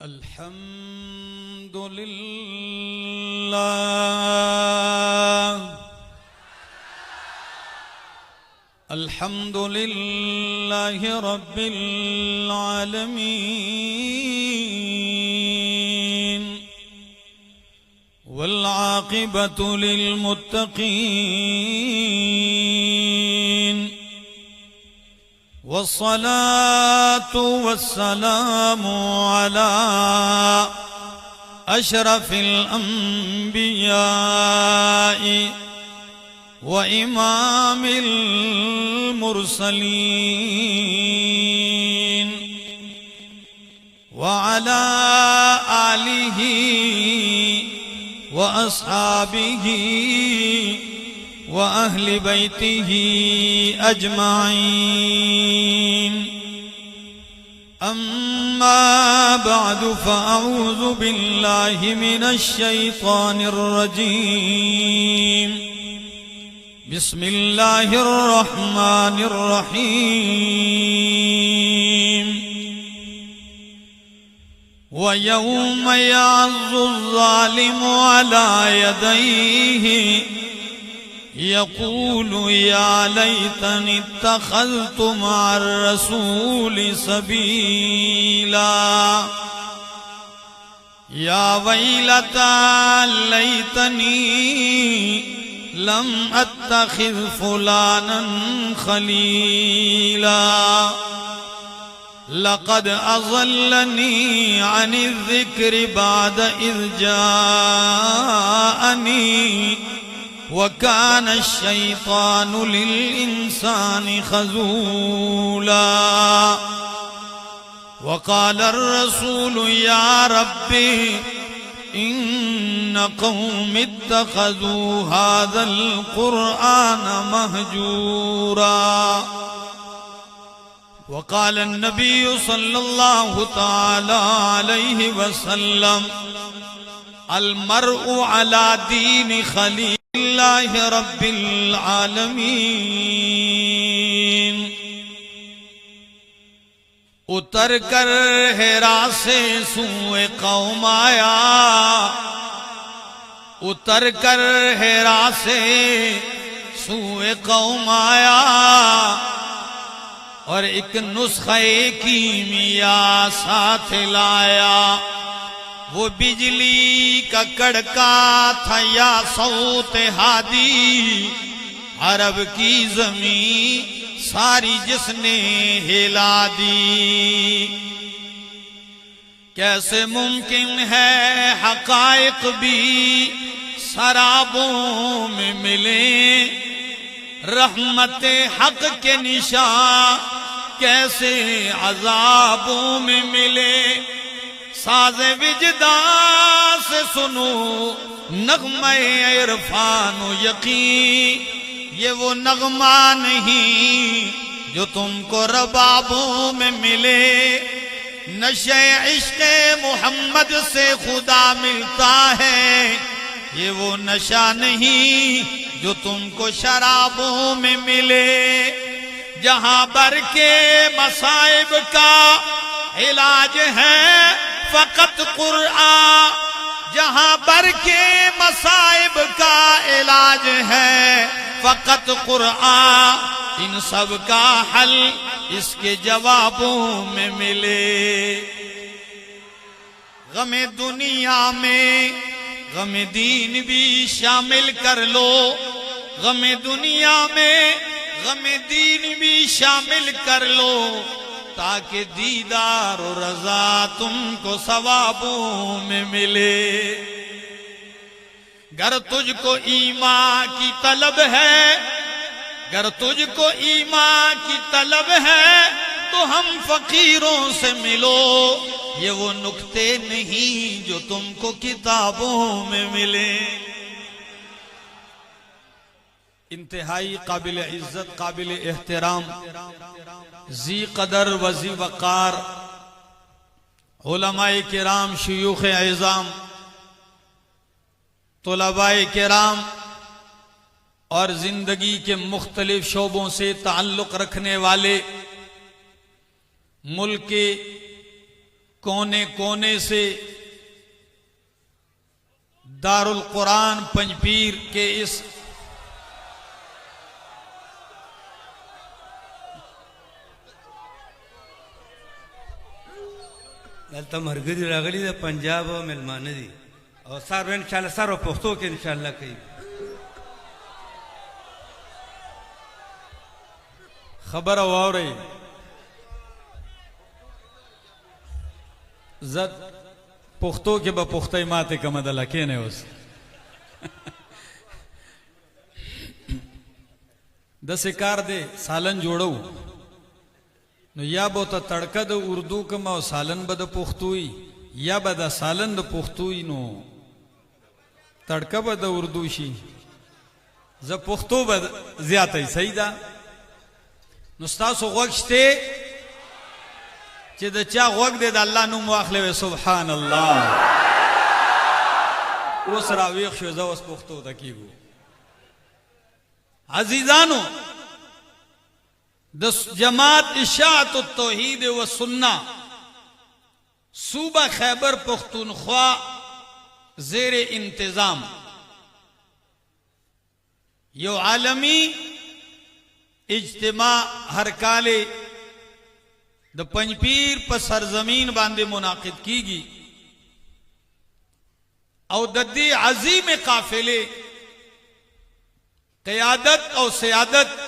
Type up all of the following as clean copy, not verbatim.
अल्हम्दुलिल्लाह रब्बिल आलमीन वल आक़िबतु लिल मुत्तक़ीन वस्सलातु वस्सलामु अला अशरफिल अंबिया'i व इमामिल मुरसलीन व अला आलिहि व अस्हाबिहि व अहली बैतिहि अजमाइन। अम्मा बअदु फ़अऊज़ु बिल्लाहि मिनश शैतानिर रजीम। बिस्मिल्लाहिर रहमानिर रहीम। व यौम यअज़्ज़ु ज़ालिमु अला यदैहि यक़ूलु या लैतनी इत्तख़ज़्तु मअर रसूलि सबीला या वैलता लैतनी लम अत्तखिज़ फुलानन खलीला लक़द अज़ल्लनी अनिज़ ज़िक्रि बअद इज़ जाअनी वकान शैतानु लिल इंसानि खज़ूला। वक़ाल अर्रसूलु या रब्बी इन्न क़ौमी इत्तख़ज़ू हाज़ल क़ुरआन महजूरा। वक़ाल अन्नबिय्यु सल्लल्लाहु तआला अलैहि वसल्लम अल मर्उ अला दीनि खलीलिल्लाहि रब्बिल आलमीन। उतर कर हेरा से सूए कौम आया, उतर कर हेरा से सूए कौम आया और एक नुस्खे कीमिया साथ लाया। वो बिजली का कड़का था या सौत हादी, अरब की जमीन सारी जिसने हिला दी। कैसे मुमकिन है हकायक भी शराबों में मिले, रहमते हक के निशान कैसे अजाबों में मिले। साज़े विजदां से सुनो नग़्मे इरफान यकीन, ये वो नग़मा नहीं जो तुमको रबाबों में मिले। नशे इश्क़े मोहम्मद से खुदा मिलता है, ये वो नशा नहीं जो तुमको शराबों में मिले। जहां बर के मसाइब का इलाज है फ़क़त क़ुरआन, जहां बर के मसाइब का इलाज है फ़क़त क़ुरआन। इन सब का हल इसके जवाबों में मिले। गमे दुनिया में गमे दीन भी शामिल कर लो, गमे दुनिया में गमे दीन भी शामिल कर लो, ताकि दीदार और रज़ा तुमको सवाबों में मिले। गर तुझको ईमान की तलब है, गर तुझको ईमान की तलब है तो हम फकीरों से मिलो। ये वो नुक्ते नहीं जो तुमको किताबों में मिले। इंतहाई काबिल इज्जत काबिल एहतराम जी कदर वजी वकार उलमाए किराम शयूख एज़ाम तुलबाए किराम और जिंदगी के मुख्तलिफ शोबों से ताल्लुक रखने वाले मुल्क के कोने कोने से दारुल कुरान पंजपीर के इस دلته مرګري راغلي د پنجاب او ملمانه دي او سار ان شاء الله سار په پښتو کې ان شاء الله کوي خبر واوري زد پښتو کې به پښتۍ ماته کوم د لکه نه اوس د سکار دے سالن جوړو نو یا به ته تړکه د اردو کوم او سالن به د پښتوي یا به د سالن د پښتوي نو تړکه به د اردو شي ز پښتو به زیاتې صحیح ده نو تاسو غوښته چې د چا غوږ دې د الله نوم واخلې سبحان الله اوس راويخ شو زو اوس پښتو ته کیږو عزیزانو د جماعت اشاعت التوحید و سنت صوبہ خیبر پختونخوا زیر انتظام یو عالمی اجتماع ہر کالے د پنجپیر پر سرزمین باندې منعقد کیگی او د دې عظیم قافلے قیادت اور سیادت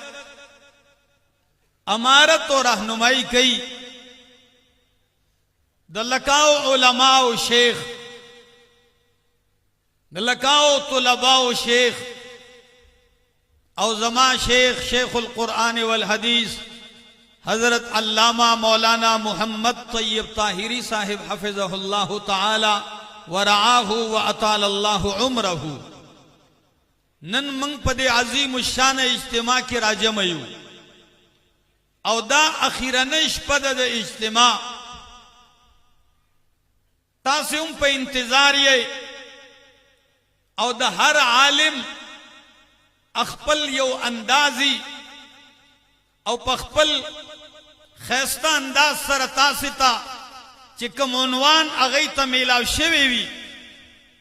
امارت اور رہنمائی کی دلکاؤ علماء و شیخ دلکاؤ طلباء و شیخ او زما شیخ شیخ القرآن والحدیث حضرت علامہ مولانا محمد طیب طاہری صاحب حفظہ اللہ تعالی ورعاہ واطال اللہ عمرہ نن منگ پد عظیم الشان اجتماع کی راجمیو او دا اخیرنش پد دا اجتماع تاسی پا انتظار یہ او دا ہر عالم اخپل یو اندازی او پخپل خیستہ انداز سر تاسی تا چکم عنوان اغیتا میلاو شویوی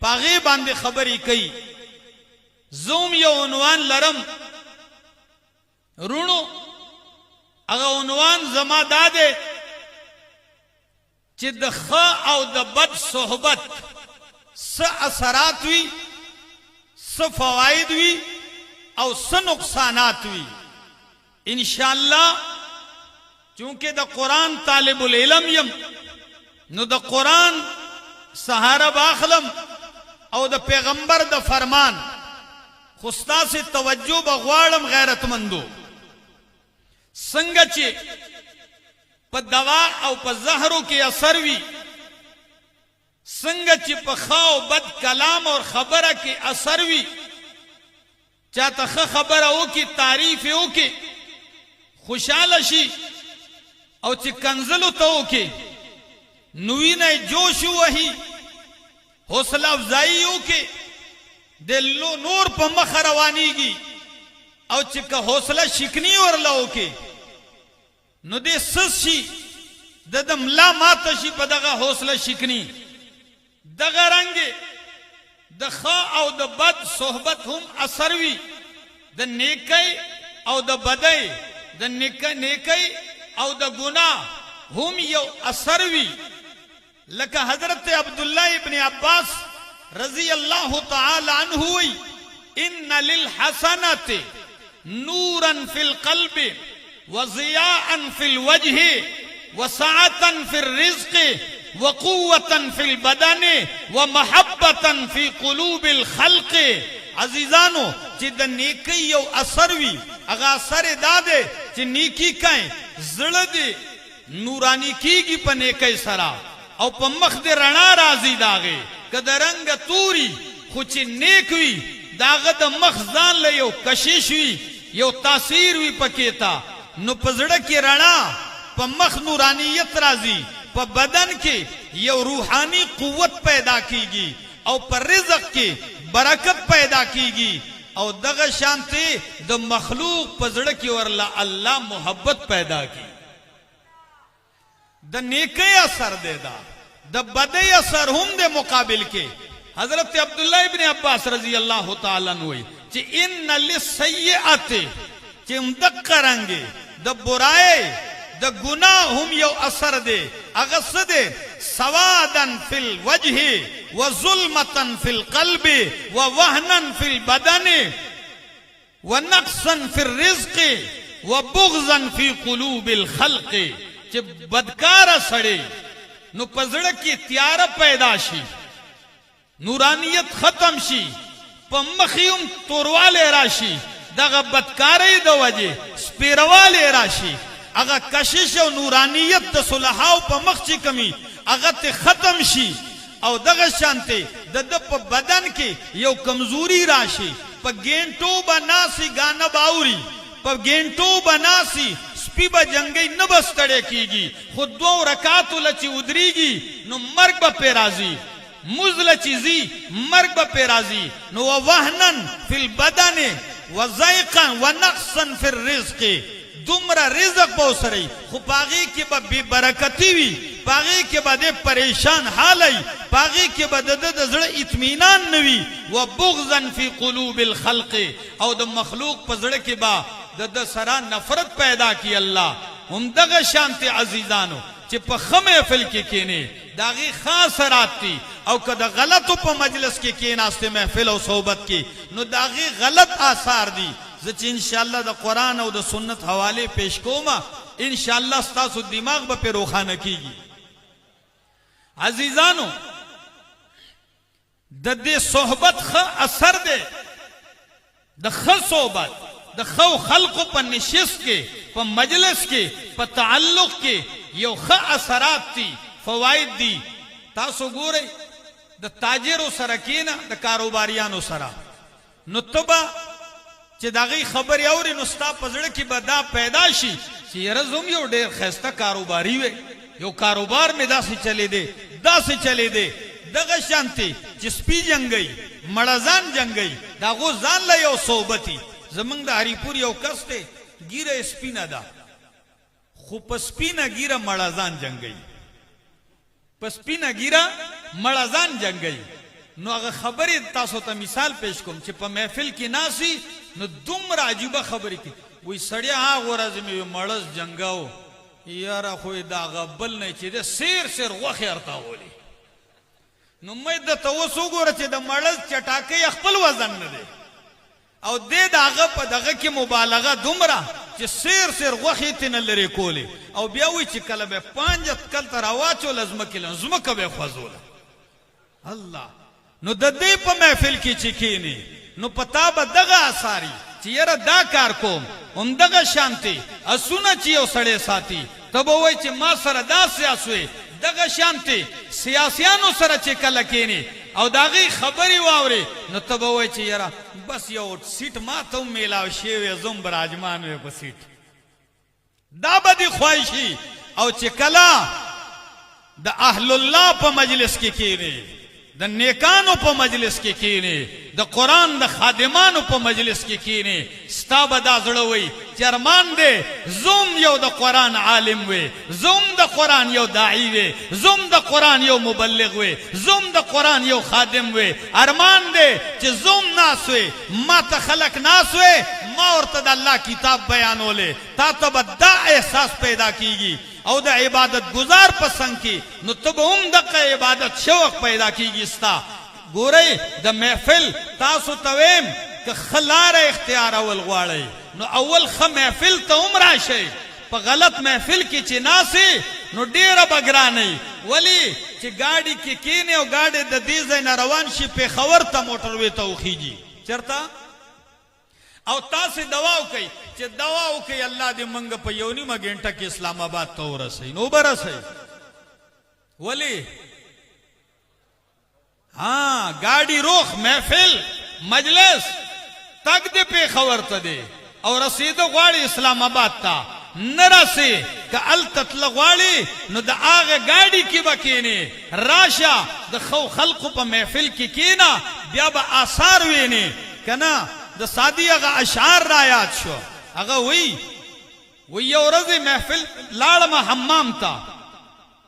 پا غیبان دی خبری کئی زوم یو عنوان لرم رونو اگا عنوان زما دادے چی د خا او د بد صحبت س اثرات وی س فوائد وی او س نقصانات وی انشاءاللہ چونکہ دا قرآن طالب العلم یم نو دا قرآن سہارا باخلم او دا پیغمبر دا فرمان خستا سے توجہ بغوارم غیرت مندو سنگا چے پا دوا او پا زہرو کے اثر وی سنگا چے پا خواہ بد کلام اور خبرہ کے اثر وی چاہتا خبرہ ہو کی تعریف ہو کے خوشالشی او چے کنزلو تا ہو کے نوین جوش وہی حوصلہ افزائی ہو کے دلو نور پا مخروانی گی او چکا حوصلہ شکنی اور لو کے نو دے سس شی ددم لا ماتا شی پا دغا حوصلہ شکنی دغا رنگے دخا او د بد صحبت ہم اثر وی د نیکی او د بدئی د نیکی او د گناہ ہم یو اثر وی لکہ حضرت عبداللہ ابن عباس رضی اللہ تعالی عنہ ہوئی ان للحسنات نورا فی القلب وضیاء فی الوجہ وسعتا فی الرزق وقوتا فی البدن ومحبتا فی قلوب الخلق عزیزانو چی دا نیکی یو اثر وی اگا اثر دادے چی نیکی کائیں زردے نورانی کی گی پا نیکی سرا او پا مخد رنا رازی داغے کدا رنگ توری خوچی نیک وی داغد مخزان لے یو کشش وی یو تاثیر وی پکیتا نو پزڑکی رنا پا مخ نورانیت رازی پا بدن کے یو روحانی قوت پیدا کی گی او پر رزق کے برکت پیدا کی گی او دغ شانتے د مخلوق پزڑکی ورلا اللہ محبت پیدا کی د نیکی اثر دے دا د بدی اثر هم د مقابل کې حضرت عبداللہ ابن عباس رضی اللہ تعالی عنہ وی چې ان للسیئات چې مدق رنگي د برای د گناہ هم یو اثر دی هغه څه دی سوادن فی الوجه وظلمتن فی القلب ووهنن فی البدن ونقصا فی الرزق وبغضا فی قلوب الخلق چې بدکار سړی نو پزړه کې تیار پیدا شي نورانیت ختم شي په مخیوم تورواله راشي دغه بدکاری د وجه سپیرواله راشي هغه کشش او نورانیت د صلحاو په مخ چې کمی هغه ته ختم شي او دغه شانته د په بدن کې یو کمزوري راشي په ګینټو بناسي غانه باوري په ګینټو بناسي سپی با جنگی نبستڑے کیگی خود دو رکاتو لچی ادریگی نو مرگ با پیرازی مزل چیزی مرگ با پیرازی نو وحنن فی البدن وزائقا ونقصا فی الرزق دمرا رزق باوسری خو پاگی کی با بی برکتی وی پاگی کی با دے پریشان حالی پاگی کی با دے زر اطمینان نوی وبغضا فی قلوب الخلق او د مخلوق پزڑ کی با د سرا نفرت پیدا کی اللہ ہم دغ شانت عزیزانو چې په محفل کې کینی داغي خاص راتی او کدا غلطو په مجلس کې کیناسته محفل او صحبت کې نو داغي غلط آثار دي چې انشاءاللہ د قرآن او د سنت حواله پیش کوما انشاءاللہ ستاسو دماغ به په روخانه کیږي عزیزانو د دې صحبت خ اثر ده د خ صحبت د خو خلق په نشست کې په مجلس کې په تعلق کې یو خ اثرات دي فواید دي تاسو ګورئ د تاجرو سره کینا د کاروباریانو سره نو تبا چې داغي خبر اوري نو ستا پزړه کې بدا پیدا شي چې رزوم یو ډېر خسته کاروباری وي یو کاروبار می داسې چلی دی دغه شانتي چې سپی جنگي مړزان جنگي داغو ځان له یو صحبتي زمنګ د هریپور یو کس ته ګیره سپینه ده خو پسپینه ګیره مړزان جنگي پسپینه ګیره مړزان جنگي نو هغه خبرې تاسو ته مثال پیش کوم چې په محفل کې ناسي نو دومره عجیبه خبرې کې وای سړیا هغه ورځ مې مړز جنگاو یاره خو دا غبل نه چې د سیر وخه ارتا ولي نو مې د توسو ګوره چې د مړز چټاکې خپل وزن نه دی او دې داغه په دغه کې مبالغه دومره چې سیر وخه تن لري کولی او بیا وی چې کله به 5 کل تر واچو لازم کله زمکه به خوازول الله نو د دې په محفل کې چې کینی نو پتا به دغه اثاري چې یره دا کار کوم هم دغه شانتي اسونه چې یو سړی ساتي تب وای چې ما سره دا سیاسوي دغه شانتي سیاسيانو سره چې کله کینی او داغي خبري واوري نو تب وای چې یره بس یو سیټ ما ته میلاو شی وې زم براجمان وې په سیټ دا بدی خواهشي او چې کلا د اهل الله په مجلس کې کینی د نیکانو په مجلس کې کینی د قرآن د خادمانو په مجلس کې کینی ستا به دا زړه وي چې ارمان دی زوم یو د قرآن عالم وي زوم د قرآن یو داعی وي زوم د قرآن یو مبلغ وي زوم د قرآن یو خادم وي ارمان دی چې زوم ناس وي ما ته خلق ناس وي ما ورته د الله کتاب بیانولې تا ته به دا احساس پیدا کیږي او د عبادت گزار پسند کی نو تب هم دقه عبادت شوق پیدا کیږي ستا ګورئ د محفل تاسو تویم که خلار اختیار اول غواړئ نو اول خ محفل ته عمر شي په غلط محفل کې چې ناسي نو ډیره بګرانې ولی چې گاڑی کې کینه او گاڑی د دې ځای نه روان شي په خبر ته موټر وې ته وخیږي چرته او تاسو دوا وکي چې دوا وکي الله دې منګ په یو نیمه غنټه کې اسلام آباد ته ورسې نو برسې ولی ہاں گاڑی روخ محفل مجلس تک دې په خبر ته دي او رسیدو غواړي اسلام آباد ته نرسي که ال تطل غواړي نو د هغه گاڑی کې بکینی راشه د خو خلق په محفل کې کینا بیا به آثار ویني کنا د سادی هغه اشعار را یاد شو هغه وی یو ورځ محفل لاړم حمام ته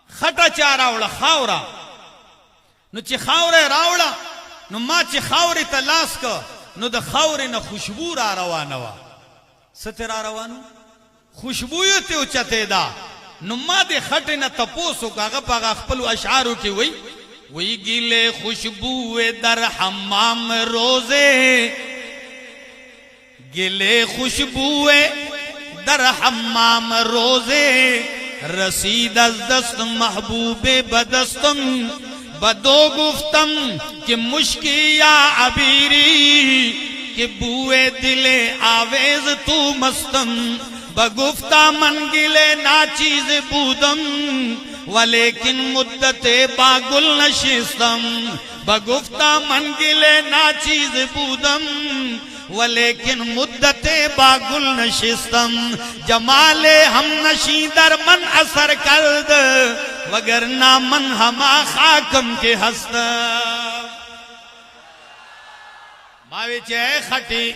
خټه چا راوړه خاوره نو چې خاوره راوړه نو ما چې خاورې ته لاس که نو د خاورې نه خوشبو را روانه وه څه را روانو خوشبو یې ته اوچتې ده نو ما د خټې نه تپوس وکړه هغه په هغه خپلو اشعارو کې وی گیلے خوشبو در حمام روزے گیلے خوشبو در حمام روزے رسید از دست محبوب بدستم بدو گفتم کہ مشکی یا عبیری کہ بوئے دل آویز تو مستم بگفتا من گلے ناچیز بودم ولیکن مدت باگل نشستم بگفتا من گلے ناچیز بودم ولیکن مدت باگل نشستم جمال ہم نشی در من اثر کرد وگرنہ من ہما خاکم کے ہستم ماوی چاہے خٹی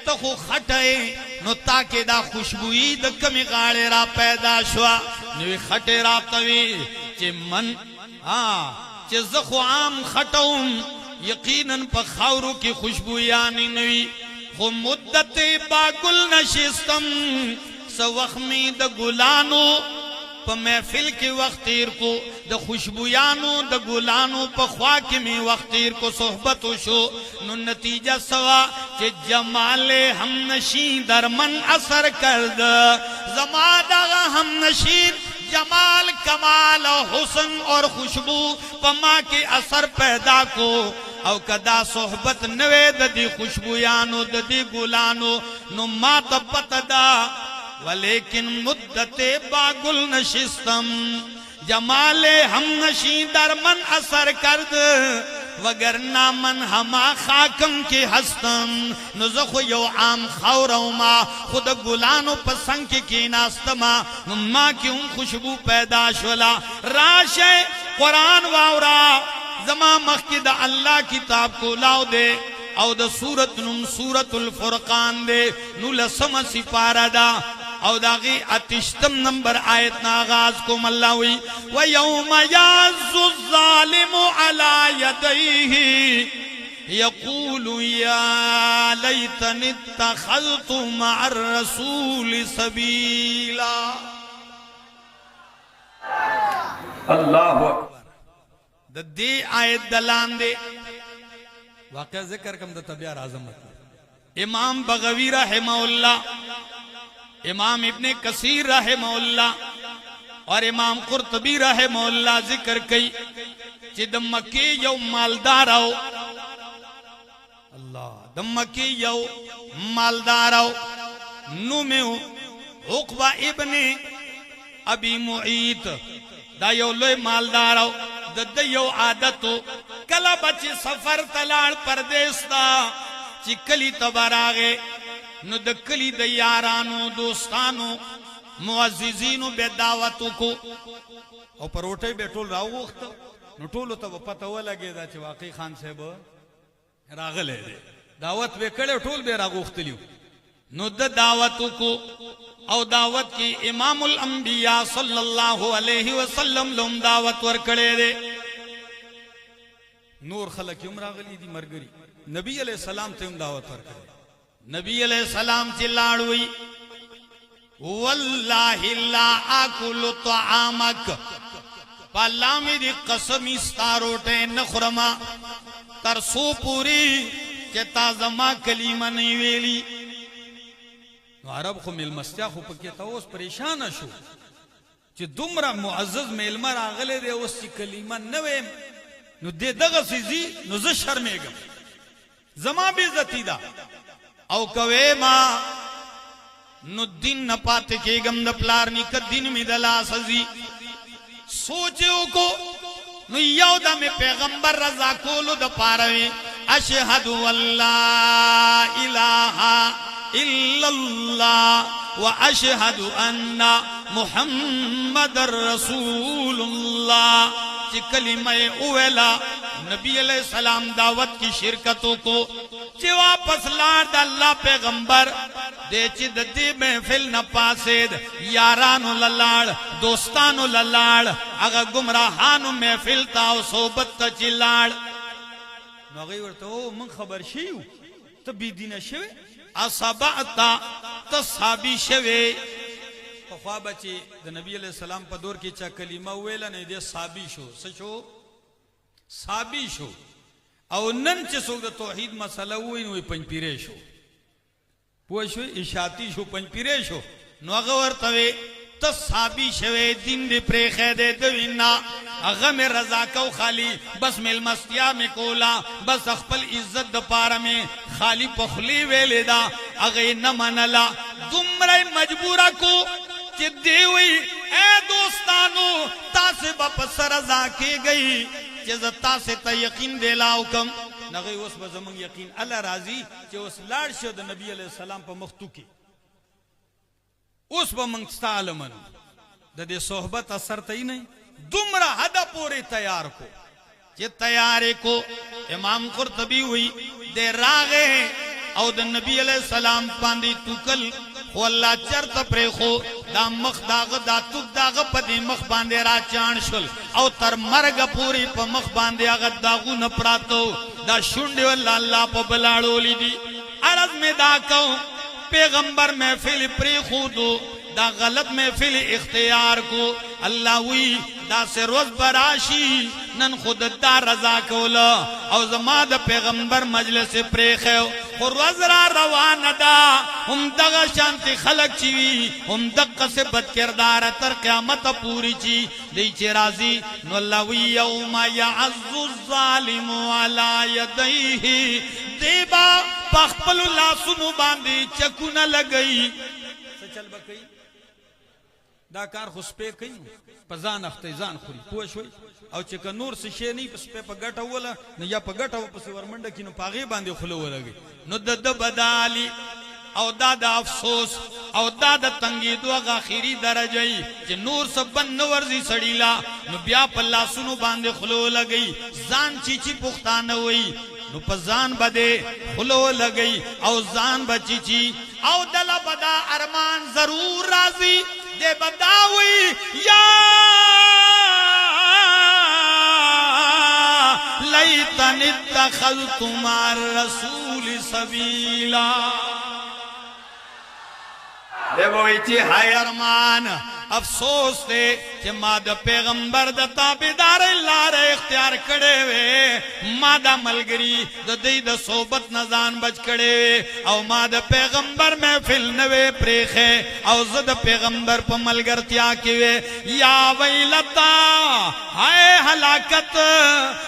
تو خو خٹے نو تاکہ دا خوشبوئی دا کمی غاڑے را پیدا شوا نوی خٹے را قوی چی من چی زخو عام خٹاؤں یقیناً پا خاورو کی خوشبویانی نوی خو مدت باگل نشستم سا وخمی دا گلانو پا محفل کی وقت تیر کو دا خوشبویانو دا گلانو پا خواک میں وقت تیر کو صحبتو شو نو نتیجہ سوا چے جمال ہم نشین در من اثر کرد زمادہ ہم نشین جمال کمال حسن اور خوشبو پا ماں کے اثر پیدا کو او کدا صحبت نوے دا دی خوشبویانو دا دی گلانو نو ما تبت دا ولیکن مدت باگل نشستم جمال ہم نشی در من اثر کرد وگرنہ من ہما خاکم کی ہستم نزخو یو عام خورو ما خود گلانو پسنگ کی ناستما ما کی ان خوشبو پیدا شولا راش قرآن واورا زمان مخی دا اللہ کتاب کو لاؤ دے او دا سورت نم سورت الفرقان دے نو لسم سپارہ دا او داغی اتشتم نمبر آیت ناغاز کو ملاوی وَيَوْمَ يَعَزُّ الظَّالِمُ عَلَى يَدَيْهِ يَقُولُ يَا لَيْتَنِ اتَّخَذْتُ مَعَ الرَّسُولِ سَبِيلًا اللہ اکبر دا دی آیت دلان دے واقعہ ذکر کم دا طبیعہ عظمت امام بغوی رحمہ اللہ امام ابن کثیر رحمہ اللہ اور امام قرطبی رحمہ اللہ ذکر کئی چی دمکی یو مالدار ہو اللہ دمکی یو مالدار ہو نومیو عقبہ ابن ابی معیت دا یو لوی مالدار ہو دا یو عادتو کلا بچی سفر تلال پردیستا چی کلی تباراغے نو دکلی دا یارانو دوستانو معززینو بے دعوتو کو او پر اوٹے بے ٹول راو گوختا نو ٹولو تا پتا ہوا لگے دا چی واقعی خان صاحب راغلے دے دعوت بے کڑے ٹول بے راو گوخت لیو نو دا دعوتو کو او دعوت کی امام الانبیاء صلی اللہ علیہ وسلم لهم دعوت ورکڑے دے نور خلق یم راغلی دی مرگری نبی علیہ السلام تے ام دعوت ورکڑے نبی علیہ السلام چلاڑوئی واللہ لا آکل طعامک پالامی دی قسمی ستاروٹے نخرما ترسو پوری چتا زما کلیمہ نہیں ویلی عرب خو ملمستیا خو پکیتا اس پریشان شو چی دمرا معزز ملمہ راغلے دے اس چی کلیمہ نوے نو دے دغا سیزی نو ز شرمے گا زما بیزتی دا او کوئے ما نو دن نپاتے کے گم دا پلارنی کا دن میں دلا سزی سوچے کو نو یو دا میں پیغمبر رضا کولو دا پاروے اشہدو اللہ الہ الا اللہ واشہدو ان محمد رسول اللہ چې کلمه اویلا نبی علیہ السلام دعوت کی شرکتوں کو چې واپس لاړ د الله پیغمبر دې چې د دې محفل نه پاسید یارانو لاړ دوستانو لاړ هغه گمراهانو محفل تا او صحبت ته چې لاړ نو هغه ورته او من خبر شیو ته بی دینه شوی اصبعتا تصحابی شوی په خوا بچي د نبی علیہ السلام په دور کې چا کلمه ویل نه دې صابی شو څه شو صابی شو او نن چې څوک د توحید مسله وای نو پنځپیرې شو پوه شو اشاعتی شو پنځپیرې شو نو هغه ورته تصحابی شوی دین دې پرې خېده دوینا هغه مې رضا کو خالی بس مل مستیا مې کولا بس خپل عزت د پاره مې خالی پخلی ویلې دا هغه نه منلا دومره مجبورا کو چې دی وی اے دوستانو تاسو به پس رضا کې گئی چې تاسو ته یقین دیلاو کم نغه اوس به زمون یقین الله راضی چې اوس لاړ شو د نبی علیہ السلام په مختو کې اوس به موږ ستالمن د دې صحبت اثر ته نه دومره حد پورې تیار کو چې تیارې کو امام قرطبی وی د راغه او د نبی علیہ السلام باندې توکل خو الله چرته پرې خو دا مخ داغه دا توک داغه په دې مخ باندې را چان شول او تر مرګ پوری په مخ باندې هغه داغونه پراتو دا شونډې ول الله په بلاړو لیدي عرض می دا کو پیغمبر محفل پری خودو دا غلط محفل اختیار کو اللہ وی دا سے روز براشی نن خود دا رضا کولا او زما دا پیغمبر مجلس پریخیو خو روز را روان دا ہم دغا شانتی خلق چیوی ہم دقا سے بد کردار تر قیامت پوری چی دی چی رازی نو اللہ وی یوم یعز الظالم علی یدیه دیبا پخپل اللہ سنو باندی چکونا لگئی چل بکئی دا کار خو سپې کوي په ځان اخته ځان خوري پوه شوي او چې که نور څه شی نه په سپې په ګټه وله نو یا په ګټه ورپسې ورمنډه کړي نو په هغې باندې خوله ولګوي نو د بدالي او دا د افسوس او دا د تنګېدو هغه اخري درجه ای چې نور څه بند نه ورځي سړي لا نو بیا په لاسونو باندې خوله ولګوي ځان چیچي پښتانه وایي نو په ځان بده خوله ولګوي او ځان به چیچي او دله بدا ارمان ضرور راځي دے بداوی یا لیتن اتخذت مع الرسول سبیلا دے بوئی چی ہائی ارمان افسوس دے کہ ما دا پیغمبر دا تابدار لار اختیار کڑے وے ما دا ملگری دا دی دا صحبت نزان بچ کڑے وے او ما دا پیغمبر محفل نوے پریخے او زد پیغمبر پا ملگر تیا کیوے یا ویلتا ہائے حلاکت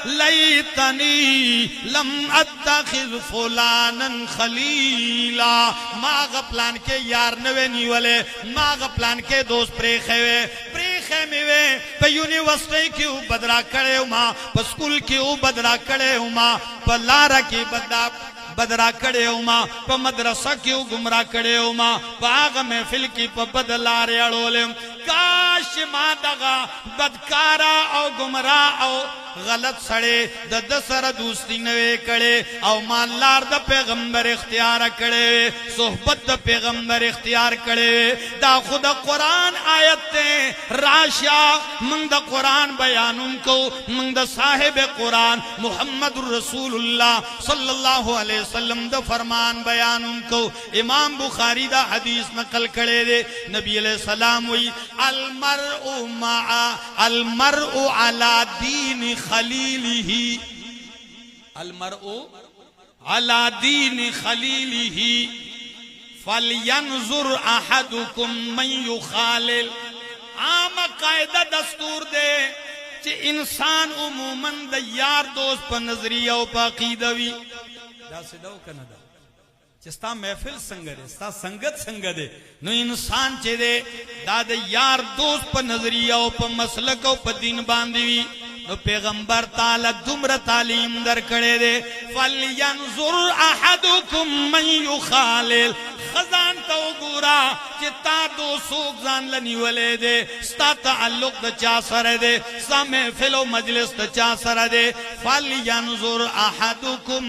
لیتنی لم اتخذ فلانا خلیلا ما غپلان کے یار نوے نیولے ما غپلان کے دوست پریخے میں پہ یونیورسٹی کیوں بدرا کڑے ہوں ماں پہ سکول کیوں بدرا کڑے ہوں ماں پہ لارا کی بدرا کڑے ہوں ماں پہ مدرسہ کیوں گمراہ کڑے ہوں ماں پہ آغا محفل کی پہ بدلارے اڑولے ہوں کاش ما دغا بدکارا او گمراہ او غلط سڑے دا دسر دوستی نوے کڑے او مان لار دا پیغمبر اختیار کڑے صحبت دا پیغمبر اختیار کڑے دا خود قرآن آیت تے راشا منگ دا قرآن بیانوں کو منگ دا صاحب قرآن محمد رسول اللہ صلی اللہ علیہ وسلم دا فرمان بیانوں کو امام بخاری دا حدیث نقل کڑے دے نبی علیہ السلام وی المرء على دین خلیلہ المرء على دین خلیلہ فلینظر احدکم من یخالل عام قاعدہ دستور دے کہ انسان عموماً دا یار دوست پا نظریہ و پا عقیدوی دا سداو کندا چستا محفل سنگ دے ستا سنگت سنگ دے نو انسان چے دے داد یار دوست پا نظریہ و پا مسلک و پا دین باندیوی نو پیغمبر تعالی دمر تعلیم در کڑے دے فَلْيَنْظُرْ أَحَدُكُمْ مَنْ يُخَالِلْ خزان تو وګورا چې تا دو سوق ځان لنیولې دے ستا تعلق د چا سره دے ستا محفل او مجلس د چا سره دے فلینظر احدکم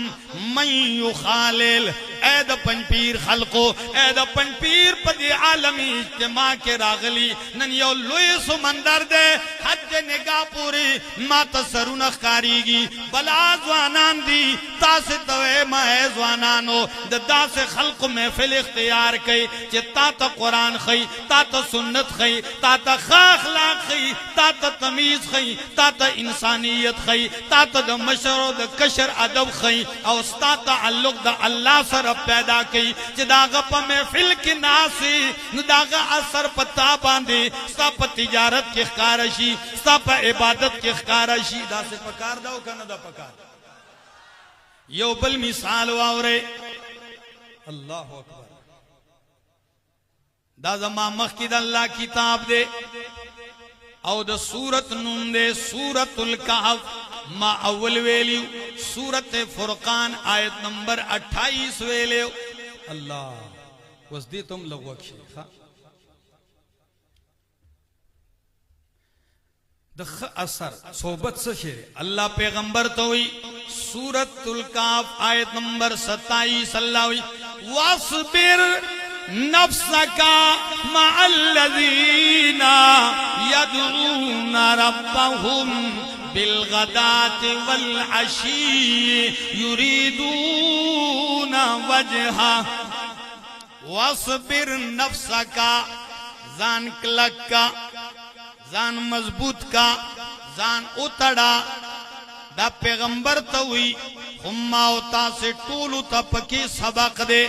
من یخالل اے د پنځپیر خلقو اے د پنځپیر په دې عالمي اجتماع کې راغلی نن یو لوی سمندر دے حد نگاہ پوری ما تسرون خاریږي بلا ځوانان دي تاسو ته ما ځوانانو د داسې خلق محفل اختیار کړي چې تا ته قرآن خي تا ته سنت خي تا ته اخلاق خي تا ته تمیز خي تا ته انسانیت خي تا ته د مشر او د کشر ادب خي او ستا تعلق د الله سره پیدا کړي چې داغه په محفل کې ناسي نو داغه اثر پتا باندې ستا په تجارت کې ښکار شي ستا په عبادت کې ښکار شي دا څه پکار دا او کنه دا پکار یو بل مثال واوري الله اکبر دا زما مخ کی د الله کتاب دے او د سورت نوم دے سورت الکهف ما اول ویلیو سورت فرقان آیت نمبر 28 ویلیو اللہ وزدی تم لغوک شیخا دخ اثر صحبت سے شیر اللہ پیغمبر توئی سورت الکهف آیت نمبر 27 اللہ ہوئی واصبر نفسك مع الذين يدعون ربهم بالغداة والعشي يريدون وجهه واصبر نفسك زان کلک کا زان مضبوط کا زان اتڑا دا پیغمبر توئی خما اوتا سے ٹولو تا پکی سبق دے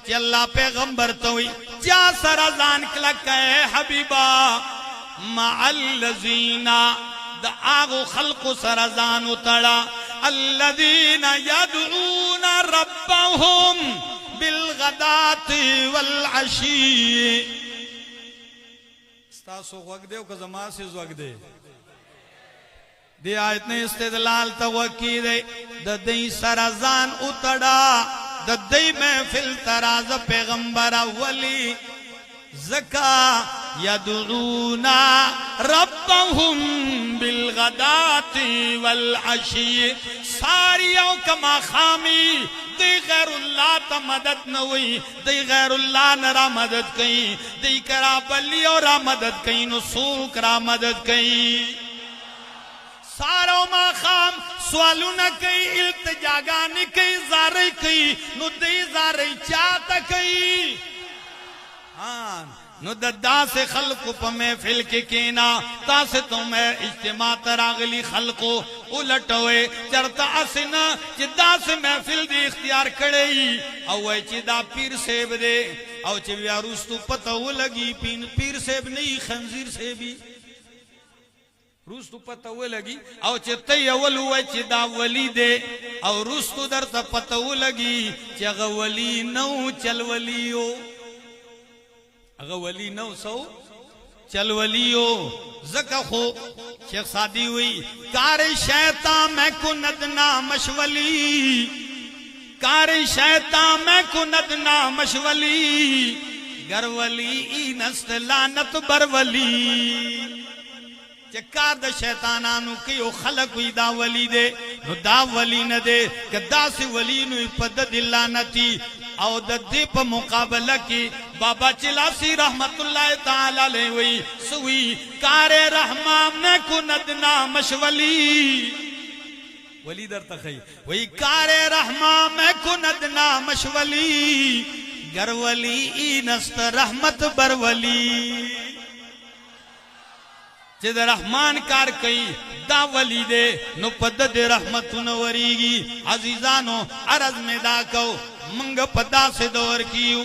کہ اللہ پیغمبر توئی جا سرزان کلک ہے حبیبا مع الذین دا آغو خلق سرزان اتڑا الذین یدعون ربهم بالغدات والعشی ستاسو غوگ دے کہ زمان سے زوگ دے دی آیت نے استدلال توقی دے دا دی سرزان اتڑا دا دی محفل تراز پیغمبر اولی زکا یدعونا ربهم بالغدات والعشی ساریوں کما خامی دی غیر اللہ تا مدد نوئی دی غیر اللہ نرا مدد کئی دی کرا بلی اور مدد کئی نسوک را مدد کئی سارو ما خام سوالو نہ کئی التجاگانی کئی زارئی کئی نو دی زارئی چاہتا کئی نو دا سے خلقو پا محفل کے کینا تا سے تمہیں اجتماع تراغلی خلقو الٹوئے چرتا اسنا چی دا سے محفل دی اختیار کڑئی او چی دا پیر سیب دے او چی بیاروستو پتہ لگی پیر سیب نہیں خنزیر سیبی روستو پتہ لگی او چی تی اول ہوئے چی دا ولی دے او روستو در تا پتہ لگی چی اگا ولی نو چل ولیو اگا ولی نو سو چل ولیو زکا خو شیخ سادی ہوئی کار شیطان میں کندنا مشولی کار شیطان میں کندنا مشولی گر ولی اینست لانت بر ولی چکار دا شیطانانو کیو خلق ہوئی دا ولی دے نو دا ولی نہ دے کہ دا سی ولی نو پدد اللہ نتی او دا دے پا مقابلہ کی بابا چلاسی رحمت اللہ تعالیٰ لے ہوئی سوئی کار رحمان نے کندنا مشولی ولی در تخی وئی کار رحمان میں کندنا مشولی گر ولی اینست رحمت بر ولی چید رحمان کار کئی دا ولی دے نو پدد رحمت نوریگی عزیزانو عرض میں دا کو منگ پدا سے دور کیو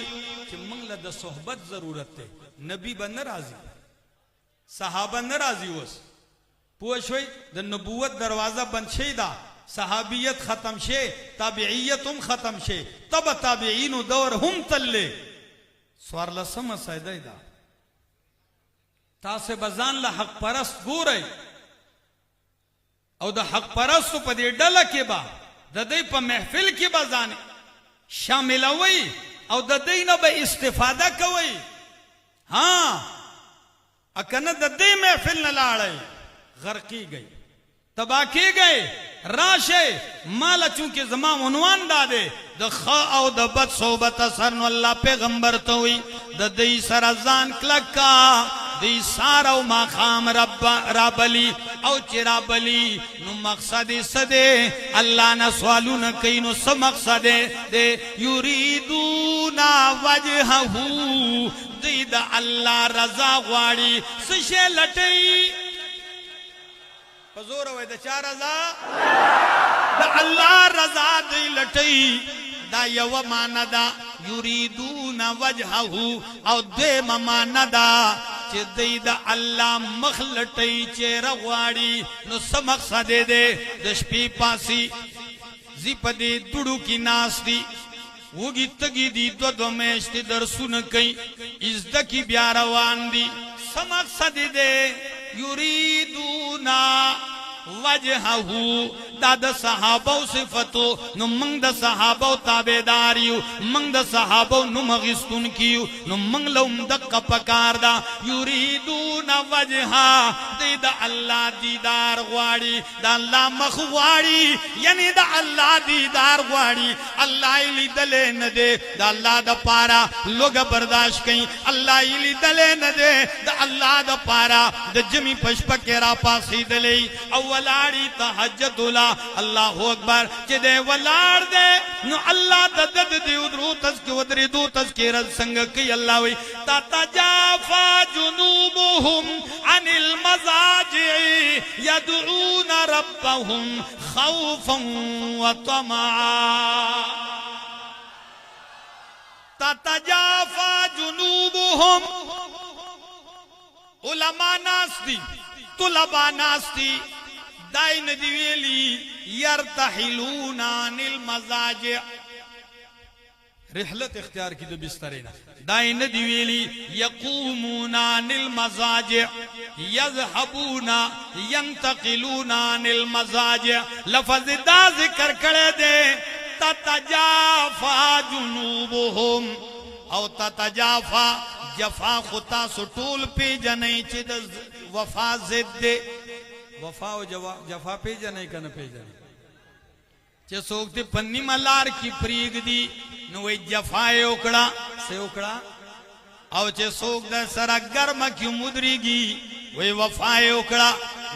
کہ منگ لدہ صحبت ضرورت تے نبی با نرازی صحابہ نرازی وس پوشوئی دا نبوت دروازہ بند شے دا صحابیت ختم شے تابعیتم ختم شے تب تابعین دور ہم تلے سوار لسم سیدہ دا تاسے بزان لحق پرست گو رئی او دا حق پرستو پا دی ڈالا کے با دا دی پا محفل کی بزانے شامل ہوئی او د دینه به استفاده کوي ها اکنه د دې محفل نه لاړی غرقی گئی تبا کی گئی راشه مال چونکه زما عنوان داده د خ او د بد صحبت اثر نو الله پیغمبر ته وی د دې سره ځان کلکا دی سارو ما خام رابلی او چرابلی نو مقصد سده اللہ نا سوالون کئی نو سم مقصد دے یریدون وجہہو دی دا اللہ رضا غواڑی سشے لٹئی پزور ہوئے دا چا رضا دا اللہ رضا دی لٹئی دا یو مانا دا یریدون وجہہو او دے مانا دا چه دی دا اللہ مخلطی چه رغواری نو سمقصد دے دشپی پاسی زی پا دی دوڑو کی ناس دی وگی تگی دی دو میشتی در سن کئی ازدکی بیاروان دی سمقصد دے یریدونا وجہہو دا دا صحابو صفتو نو منگ دا صحابو تابیداریو منگ دا صحابو نو مغستون کیو نو منگ لوم دقا پکار دا یریدون وجہا دی دا اللہ دیدار غواری دا اللہ مخ غواری یعنی دا اللہ دیدار غواری اللہ ایلی دلے ندے دا اللہ دا پارا لوگ برداشت کئی اللہ ایلی دلے ندے دا اللہ دا پارا دا جمی پشپک را پاسی دلے اولاری تحجد اللہ اکبر چی دے ولار دے نو اللہ دد دے ادرو تذکی ودری دو تذکی رد سنگ کی اللہ وی تتجافا جنوبهم عن المزاجع یدعون ربهم خوفا وطمعا تتجافا جنوبهم علماء ناس دی طلباء ناس دی دائی ندیویلی یرتحلون عن المزاجع رحلت اختیار کی دو بسترینا دائی ندیویلی یقومون عن المزاجع یذهبون ینتقلون عن المزاجع لفظ دا ذکر کرے دے تتجافا جنوبهم او تتجافا جفا خطا سٹول پی جنئی چی دا وفا زد دے وفا و جفا پی جنئی کنا پی جنئی چی سوکتے پنی ملار کی پریگ دی نوی جفائے اکڑا سے اکڑا او چی سوک دا سرا گرم کی مدریگی وی وفائے اکڑا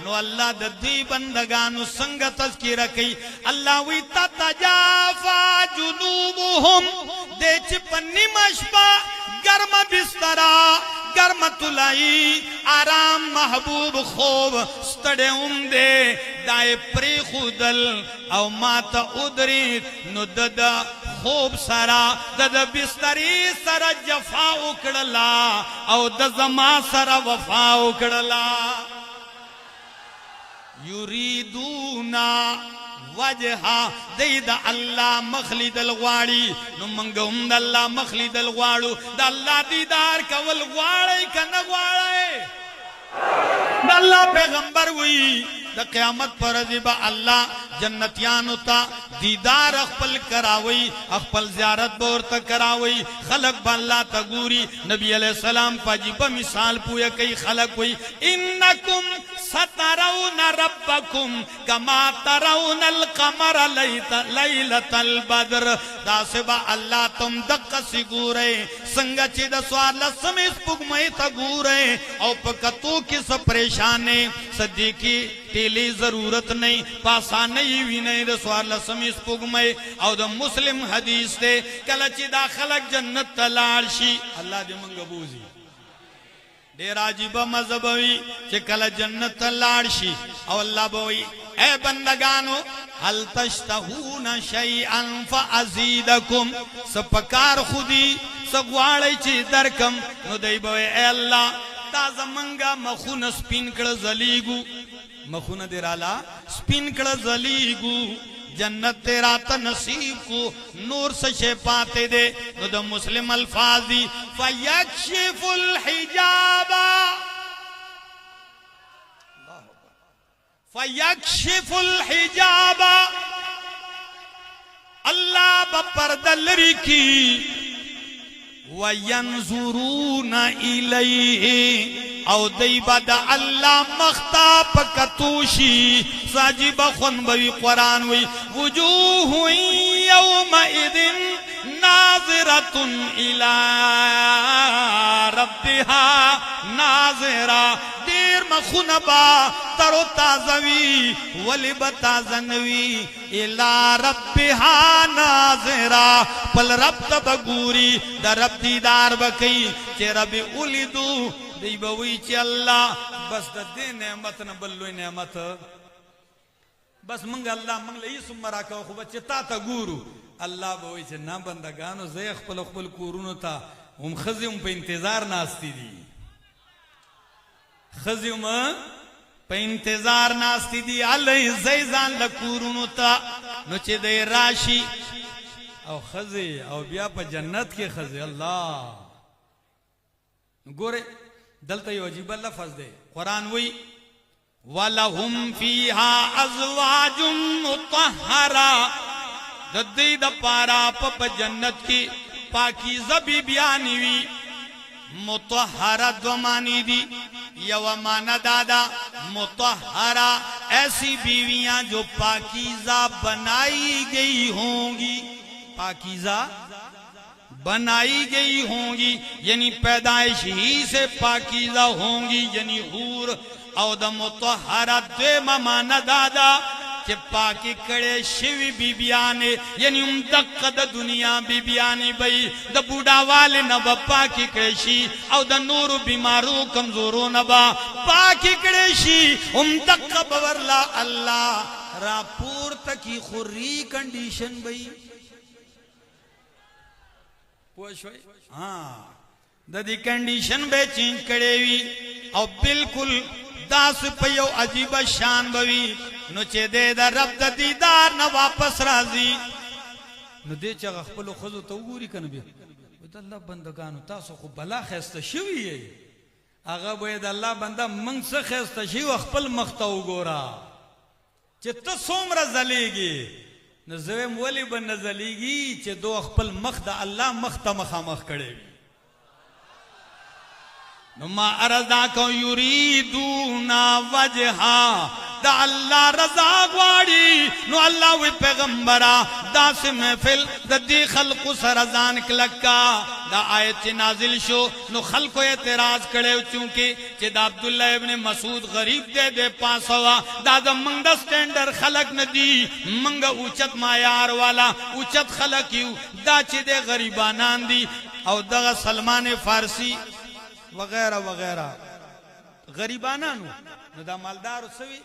نو اللہ دا دی بندگانو سنگ تذکیر کی اللہ وی تتجافا جنوبهم دے چی پنی مشبا گرم بسترا گرم تلائی آرام محبوب خوب ستڑے دے دائے پری خودل او ماتا ادریت نو ددا خوب سرا ددا بستری سرا جفا اکڑلا او دزما سرا وفا اکڑلا یریدونا وجہا دید اللہ مخلید الغواری نو منگم دا اللہ مخلید الغوارو دا اللہ دیدار کول غواری کا نغواری دا اللہ پیغمبر ہوئی دا قیامت پر عزیبا اللہ جنتیانو تا دیدار اخپل کراوی اخپل زیارت بورتا کراوی خلق با اللہ تا گوری نبی علیہ السلام پا جیبا مثال پویا کئی خلق ہوئی انکم سترون ربکم کما ترون القمر لیلت البدر دا سبا اللہ تم دقا سی گورے سنگا چی دا سوار لسم اس پگمئی تا گورے او پکتو کس پریشانے صدیقی تیلی ضرورت نہیں پاسا نہیں وی نہیں دا سوار لسم اس پگمئی او دا مسلم حدیث دے کلچی دا خلق جنت تلارشی اللہ دے منگا بوزی دیر عجیبہ مذہب ہوئی چھ کل جنت لارشی او اللہ بوئی اے بندگانو حل تشتہون شیئن فازیدکم سپکار خودی سگواڑی چی درکم نو دی بوئی اے اللہ تازہ منگا مخون سپین کڑ زلیگو مخون دیرالا سپین کڑ زلیگو جنت تیرا تا نصیب کو نور سشے پاتے دے نو دا مسلم الفاظ دی فیکشف الحجاب فیکشف الحجاب اللہ با پردلری کی وینظرون الیه او دی بد اللہ مختاب کتوشی ساجب خون بوی قرآن وی وجوہ یومئذ ناظرۃ الی ربها ناظرہ دیر مخونبا ترو تازوی ولی بتازنوی الی ربها ناظرہ پل رب تبگوری در رب دیدار بکی چه رب اولیدو دی بوی چه اللہ بس دا دی نعمت نبلوی نعمت بس منگ اللہ منگ لئی سمرا کا خوبت چه تا تا گورو اللہ بوی چه نا بندگانو زیخ پل خپل کورونو تا هم خزی هم پا انتظار ناستی دی خزی هم پا انتظار ناستی دی علی زیزان لکورونو تا نو چه دی راشی او خزی او بیا پا جنت کے خزی اللہ گورے دلتا یو عجیب لفظ دے قرآن وی وَلَهُمْ فِيهَا أَزْوَاجٌ مُطَهَّرَةٌ ددی دا پارا پا جنت کی پاکیزہ بی بیانی وی مطہرہ دو مانی دی یو مانا دادا مطہرہ ایسی بیویاں جو پاکیزہ بنائی گئی ہوں گی پاکیزہ بنائی گئی ہوں گی یعنی پیدائش ہی سے پاکیزہ ہوں گی یعنی حور او دا مطہرہ دو مانا دادا کہ پاکی کڑے شوی بی بیانے یعنی دقا دا دنیا بی بیانی بئی دا بوڑا والے نبا پاکی کڑے شی او دا نورو بیمارو کمزورو نبا پاکی کڑے شی دقا بورلا اللہ راپور تکی خوری کنڈیشن بئی پوشوئی ہاں دا دی کنڈیشن بے چینج کڑے وی او بالکل داس پیو عجیب شان بوی نو چه دے دا رب دا دیدار نا واپس رازی نو دے چه اخپلو خزو تا گوری کن بیا دا اللہ بندگانو تاسو خو بلا خیستا شوی ہے آغا باید اللہ بندہ منگ سا خیستا شوی اخپل مختاو گورا چه تا سومرا زلیگی نو زویم ولی بن نزلیگی چه دو اخپل مخت دا اللہ مختا مخامخ کڑے نو ما ارزا کو یریدونا وجہا دا اللہ رضا گواری نو اللہ وی پیغمبرا دا سے محفل دا دی خلق سرزان کلکا دا آیت نازل شو نو خلق اعتراض کڑے چونکہ چہ دا عبداللہ ابن مسعود غریب دے دے پاسوا دا منگ دا سٹینڈر خلق ندی منگ اوچت مایار والا اوچت خلق یو دا چہ دے غریبانان دی او دا سلمان فارسی وغیرہ وغیرہ غریبانانو نو دا مالدارو سوی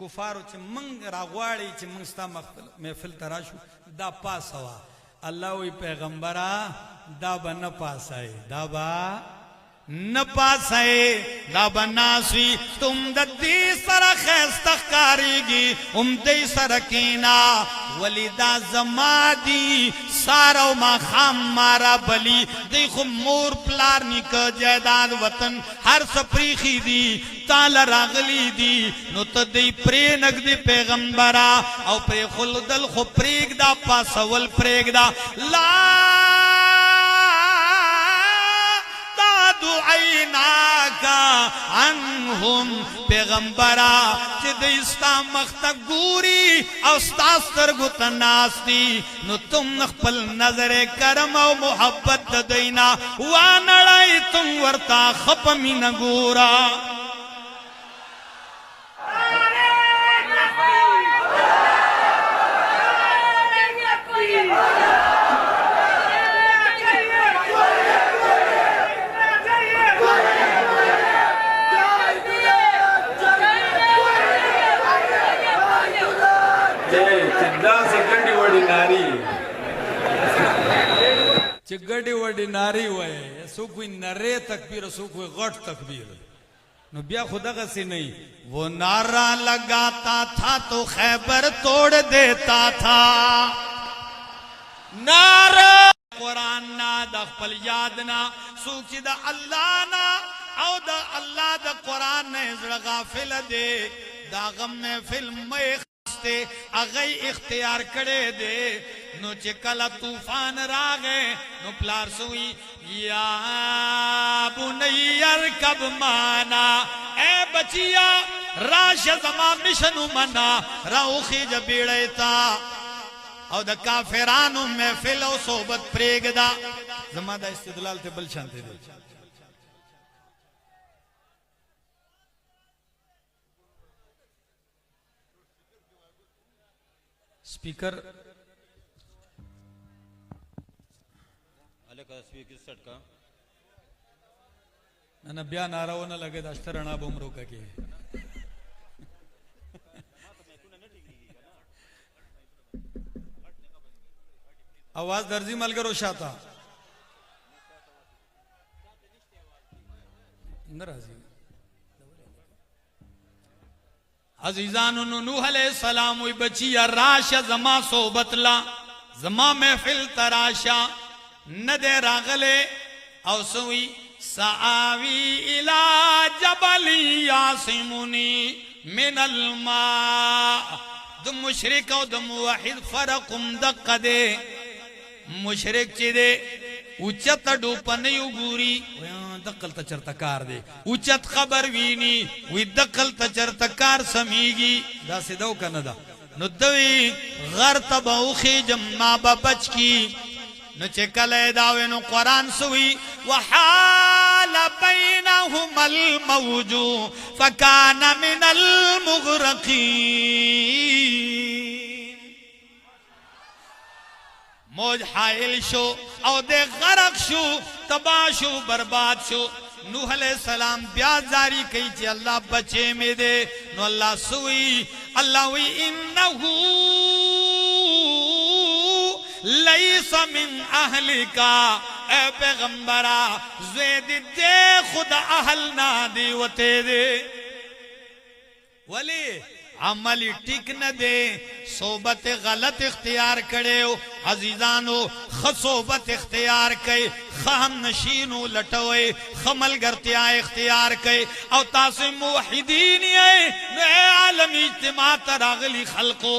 کفارو چه منگ راغواری چه منگ ستا محفل تراشو دا پاس ہوا اللہ وی پیغمبرہ دا با نپاس آئے دا با نپاس آئے دا با ناسوی تم دا دی سر خیستخ کاری گی دی سر کینا ولی دا زمادی سارو ما خام مارا بلی دی خو مور پلار نکا جیداد وطن ہر سپریخی دی تال راغلی دی نو تا دی پرینک دی پیغمبرا او پری خلدل خو پریگ دا پاسول پریگ دا لا دعیناکا عنہم پیغمبرا چی دیستا مختا گوری او ستاستر گتا ناستی نو تم نخپل نظر کرم او محبت دینا وانڑائی تم ورتا خپمی نگورا چه گڑی وڑی ناری ہوئے سو کوئی نرے تکبیر سو کوئی غٹ تکبیر نو بیا خدا غسی نہیں وہ نعرہ لگاتا تھا تو خیبر توڑ دیتا تھا نعرہ قرآن نا دا خپل یادنا سوچی دا اللہ نا او دا اللہ دا قرآن نے ازر غافل دے دا غم میں فلم میں خستے اغی اختیار کڑے دے نو چکل طوفان راگے نو پلار سوئی या बुनैया कब माना, ए बचिया राश जमा मिशनु मना, राउखी जबीड़ता और द काफिरानु महफिल और सोबत प्रेगदा। जमा दा इस्तिदलाल ते बल शांति दे। स्पीकर अलग स्पीकर सेट का ना बयान आ रहा हो ना लगे दश्तरणा बुमरो का के आवाज दर्जी मलगर उशाता नाराजी अजीजान नूह अलैहिस्सलाम हुई बचिया राशा जमा सोबतला जमा महफिल तराशा न दे रागले और सुई सावी इला जबली यासिमुनी मिनल मा। द मुशरिक और द मुवहिद फरकुम दक्कदे मुशरिक चिदे उच्चत डूपन युगूरी दक्कल तचरतकार दे उच्चत खबर वीनी वी दक्कल तचरतकार समीगी दा सिदो कनदा नुदवी घर तबौखी जम्मा बच की न चकले दावे नो कुरान सुई वहाल बैनहुमल मौजू फकान मिनल मुगरकीन। मौज हाइल शो और दे गरक शो तबाह शो बर्बाद शो। नूह अलैहिस्सलाम ब्याज जारी कही चे अल्लाह बचे में दे नो अल्लाह सुई अल्लाह हुई इन्नहू लैस मिन अहलिका, ए पैगंबरा ज़ैद दे खुद अहल ना दे वते दे वली अमली टिक न दे सोबत गलत इख्तियार करे हो अजीजानो खसोबत इख्तियार कई खम नशीनो लटोए खमल गर्तिया इख्तियार कई और तासे मुवहिदीन नए आलमी इज्तिमा तरागली खल्को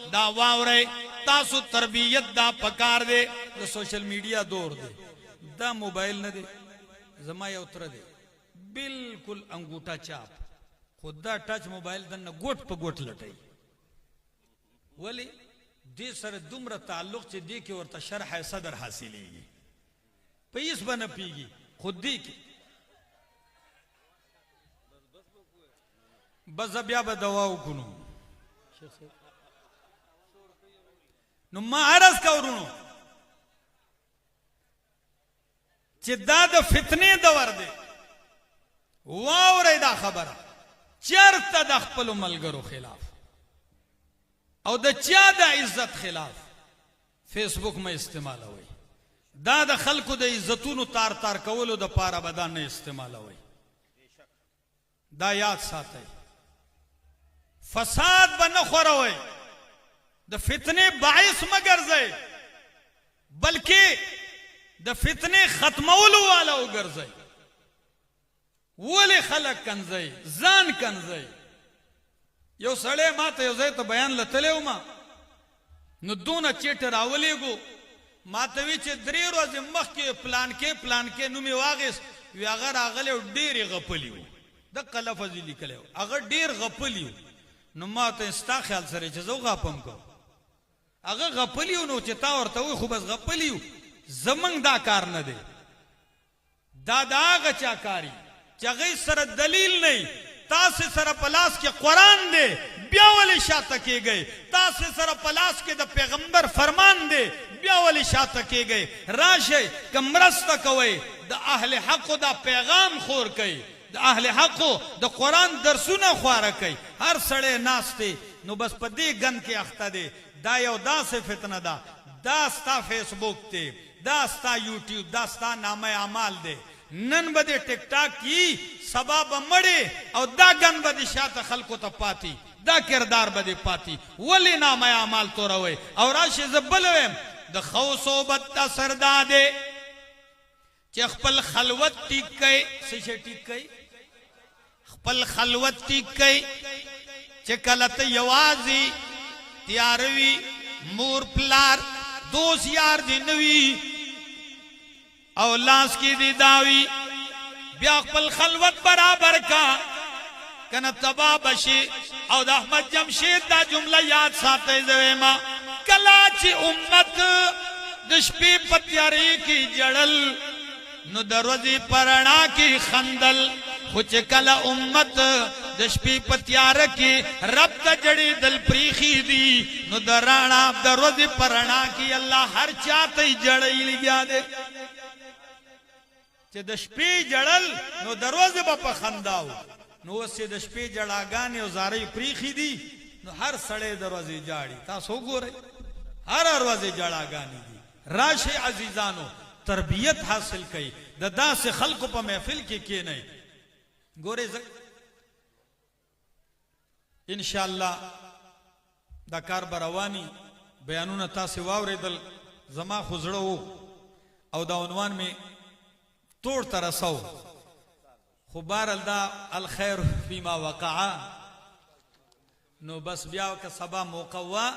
दावावरे तासु तरबियत दा पकार दे तो सोशल मीडिया दौर दे दा मोबाइल न दे जमाया उतर दे बिल्कुल अंगूठा चाप खुदा टच मोबाइल दन गोट पे गोट लटाई वली दे सर दुम्र ताल्लुक चे दे के और शरह सदर हासिलेगी पैस बन पीगी खुदी की बस अब या बदवाओ कुनो नु मारस का उरुनो चिद्दा द फितने दवर दे वाव रेदा खबर चरता द खपल मलगरो खिलाफ और द चा इज्जत खिलाफ फेसबुक में इस्तेमाल हुई दा द खल्कु द इज्जतून तार तार कवलो द पारा बदा ने इस्तेमाल हुई दा याद साथ फसाद बन खोर हुए द फितने बाइस मगर जाए बल्कि द फितने खत्मौलू वाला उगर जाए वले खलक कंजई जान कंजई यो सड़े माते यो जाए तो बयान लतले उमा नु दोना चेट रावले गो मातवी चे द्रे रोज मख के प्लान के नु में वागस वी अगर आगले डेर गपलियो द कलफजी लिखले अगर डेर गपलियो नु माते स्ता ख्याल सरे चे जो गापम को अगर गपलियो नो चेता और तो खूब बस गपलियो जमंग दा कार न दे दादा गचाकारी चगई सर दलील नहीं तासे सर पलास के कुरान दे ब्यावली शाह तके गए तासे सर पलास के द पैगंबर फरमान दे ब्यावली शाह तके गए राशे कमरस्त कवे द अहले हक दा पैगाम खोर कई द अहले हक द कुरान दरसुना ख्वार कई हर सड़े नास्ते नो बस पदे गन के अख्ता दे दायो दा से फितना दा दास्ता फेसबुक ते दास्ता यूट्यूब दास्ता नामे अमाल दे नन बदे टिकटॉक की सबब मड़े और दा गन बदे शात खलको तो पाती दा किरदार बदे पाती वली नामे अमाल तो रवे और आशे जबलवे द खौसोबत सरदा दे चखपल खलवत टिक गए से टिक गई खपल खलवत टिक गई चकलत यवाजी त्यारवी मूर प्लार दोस यार जिनवी او لاس کی دی داوی بیا خپل خلوت برابر کا کنا تبا بشی او د احمد جمشید دا جمله یاد ساته زویما کلا چی امت دشپی پتیاری کی جڑل نو دروزی پرنا کی خندل خوچ کلا امت دشپی پتیار کی رب دا جڑی دل پریخی دی نو درانا دروزی پرنا کی اللہ ہر چاہتے جڑی لگیا دے چه دشپی جڑل نو دروزی با پخنداو نو اسی دشپی جڑاگانی او زاری پریخی دی نو ہر سڑے دروزی جاڑی تا سو گو رہے ہر دروزی جڑاگانی دی راش عزیزانو تربیت حاصل کئی دا سے خلق پا محفل کی نہیں گورے انشاءاللہ دا کار بروانی بیانون تا سے واوری دل زما خزڑو او دا عنوان میں توڑ ترسو خبار دا الخیر فیما وقعا نو بس بیاو کا سبا موقعوا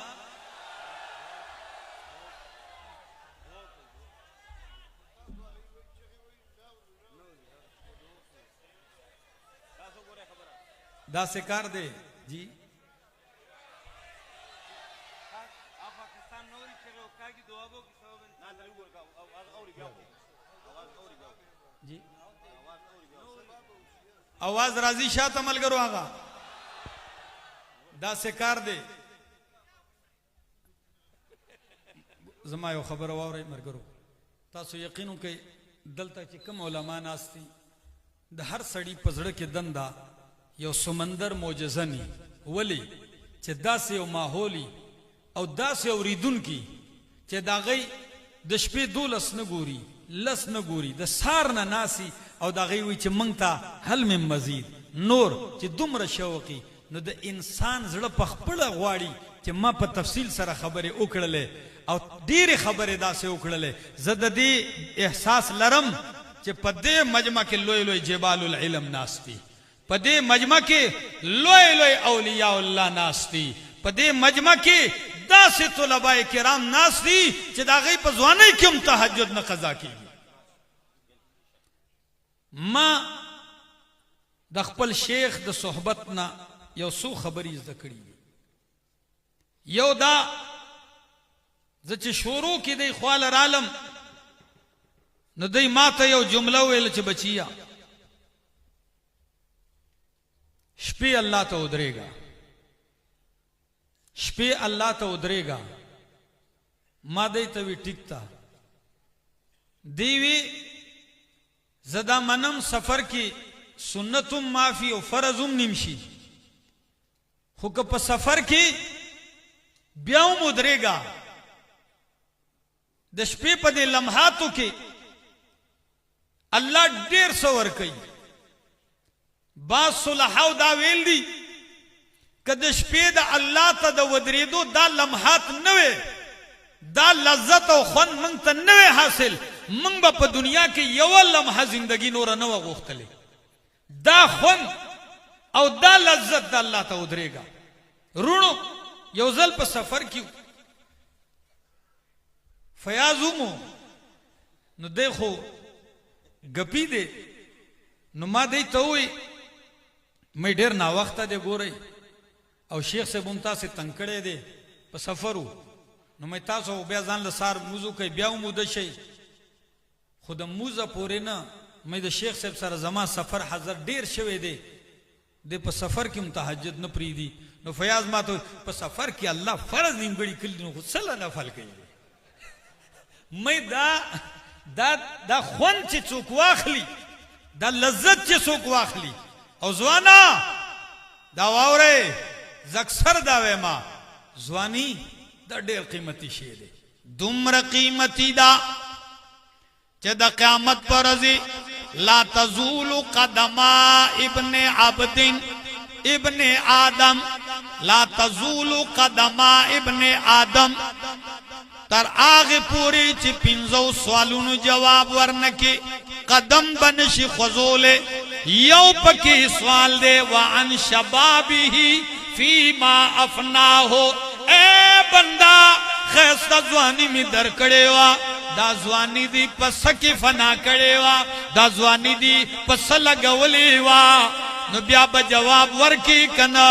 دا سکار دے جی جی آواز راضی شاہ تمل کرو آگا دا سکار دے زمایو خبر واو رہی مر کرو تاسو یقینو کہ دلتا چی کم علماء ناستی دا ہر سڑی پزڑ کے دندا یو سمندر موجزنی ولی چه داس یو ماحولی او داس یو ریدون کی چه دا غی دشپی دو لس نگوری لس نگوری دا سارنا ناسی او دا غی وی چه منگتا حل من مزید نور چه دمر شوقی نو دا انسان زڑا پخپڑا غواری چه ما پا تفصیل سر خبر اکڑلے او دیر خبر دا سے اکڑلے زد دی احساس لرم چه پا دے مجمع کے لوئی لوئی جبال العلم ناستی پدے مجمع کے لوئے لوئے اولیاء اللہ ناستی پدے مجمع کے دا سے طلباء کرام ناستی چہ دا غی پزوانے کم تحجد نہ قضا کی ما دا خپل شیخ دا صحبتنا یو سو خبری ذکری یو دا زچ شروع کی دی خوال رالم نو دی ماتا یو جملہ ویل چہ بچیا شپی اللہ تا ادرے گا شپی اللہ تا ادرے گا ما دیتوی ٹکتا دیوی زدہ منم سفر کی سنتم معافی و فرضم نمشی خوکا پا سفر کی بیاؤم ادرے گا دا شپی پا دے لمحاتو کی اللہ دیر سور کئی باز صلحاو دا ویل دی کہ دا شپی دا اللہ تا دا ودریدو دا لمحات نوے دا لذت و خون منگ تا نوے حاصل منگ با پا دنیا کی یو لمحہ زندگی نورا نوہ گوختلے دا خون او دا لذت دا اللہ تا ودرے گا رونو یو ذل پا سفر کیو فیاضو مو نو دیکھو گپی دے نو ما دیتا ہوئی میں دیر نا وقتا دے گو رہی او شیخ سے بمتا سے تنکڑے دے پا سفرو نو میں تاسو بیا زان لسار موزو کئی بیاو مودا شئی خود موزا پورے نا میں دا شیخ سے سر زمان سفر حضر دیر شوے دے پا سفر کی متحجد نپری دی نو فیاض ما تو پا سفر کی اللہ فرض نیم گڑی کلی نو خود صلی نفل کئی میں دا خون چی چوک واخلی دا لذت چی چوک واخلی او زوانا دا واورے زکسر داوے ما زوانی دا دیر قیمتی شیدے دمر قیمتی دا چہ دا قیامت پر رضی لا تزول قدما ابن عبد ابن آدم لا تزول قدما ابن آدم تر آغی پوری چی پنزو سوالونو جواب ورنکی قدم بنشی خوزولے یو پکی سوال دے وعن شبابی فی ما افناہو اے بندہ خیستہ زوانی میں درکڑے وا دا ځواني دی پس کې فنا کړي وا دا ځواني دی پس لګولې وا نو بیا به جواب ورکی کنا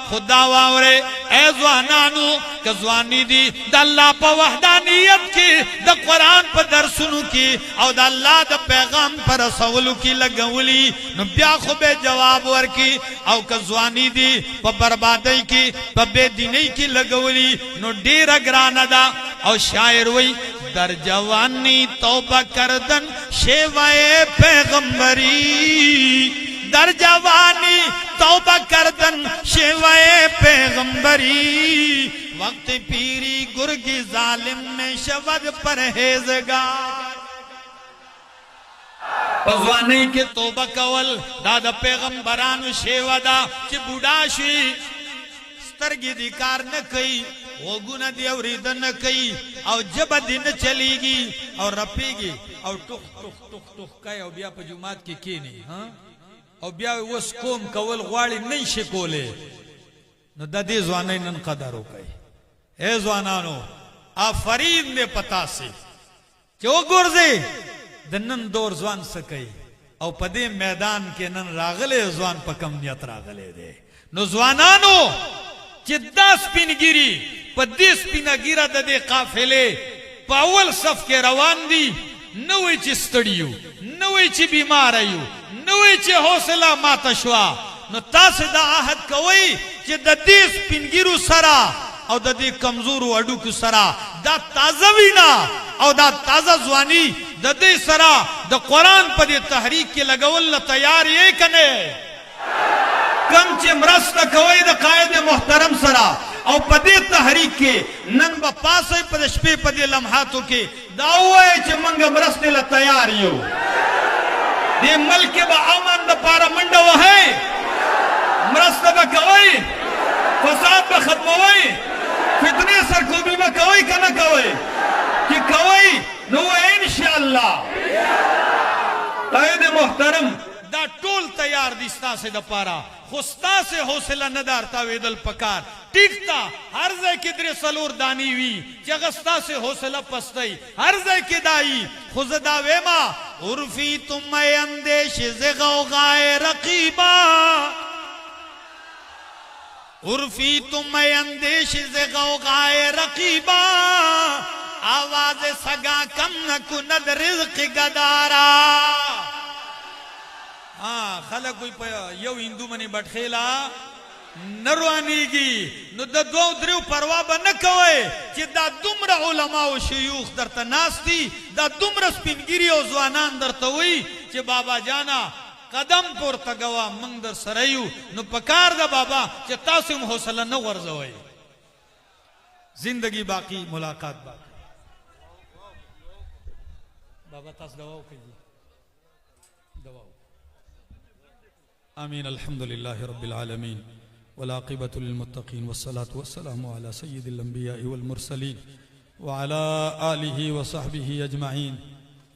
خدا واورے اے ځوانانو که ځواني دی د الله په وحدانیت کې د قرآن په درسونو کې او د الله د پیغام پر رسولو کې لګولي نو بیا خو به جواب ورکی او که ځواني دی په بربادۍ کې په بے دینۍ کې لګولي نو ډیره ګرانه ده او شاعر وی در جوانی توبه کردن شیوه پیغمبری در جوانی توبہ کردن شیوہ پیغمبری وقت پیری گرگی ظالم میں شود پرہیزگار پزوانی کے توبہ کول دادا پیغمبرانو شیوہ دا چی بوڑا شوی سترگی دی کار نکئی وگونا دی اورید نکئی او جب دی نچلیگی او رپیگی او ٹخ ٹخ ٹخ ٹخ کئی او بیا پا جماعت کی کینی او بیا وس کوم کول غواړي نه شي کوله نو د دې ځوانۍ نن قدر وکړي اے ځوانانو آفرین دې پتا سي چې وګورځي د نن دور ځوان سکي او په دې میدان کې نن راغله ځوان په کم نیت راغله دي نو ځوانانو چې د سپینګيري په دې سپینګيره د دې قافلې په اول صف کې روان دي نوې چې ستړیو نوې چې بیمار یو نوې چې حوصله ماته شوا نو تاسو دا عهد کوئ چې د دې سپینګیرو سره او د دې کمزورو اډوکو سره دا تازه وینا او دا تازه ځواني د دې سره د قرآن په دې تحریک کې لګول تیار یې کنه کم چې مرسته کوي د قائد محترم سره او په دې تحریک کې نن به پاسه په شپې په دې لمحاتو کې دا وایي چې موږ مرسته له تیار یو دې ملک به امن د پاره منډه وهي مرسته به کوي فساد به ختموي فتنې سرکوبي به کوي کنه کوي چې کوي نو ان شاء الله قائد محترم دا ټول تیار دي ستاسو د پاره خو ستاسو حوصله نه دارتا ویدل پکار ٹھیک تا ہر ځای کې درې څلور دانی وی چې هغه ستاسو حوصله پستای هر ځای کې دای خو زه دا ویما عرفی تم اندیش ز غوغای رقیبا عرفی تم اندیش ز غوغای رقیبا آواز سگا کم نہ کند رزق گدارا ہاں خلق کوئی پا یو ہندو منی بٹخیلا نروانیگی نو دا دو دریو پروا با نکوئے چی دا دمر علماء و شیوخ در تا ناستی دا دمر سپینگیری و زوانان در تاوئی چی بابا جانا قدم پور تگوا منگ در سرائیو نو پکار دا بابا چی تاسم حوصلہ نو ورزوئی زندگی باقی ملاقات باقی بابا تاس دواو کجی دواو آمين الحمد لله رب العالمين والعاقبة للمتقين والصلاة والسلام على سيد الأنبياء والمرسلين وعلى آله وصحبه أجمعين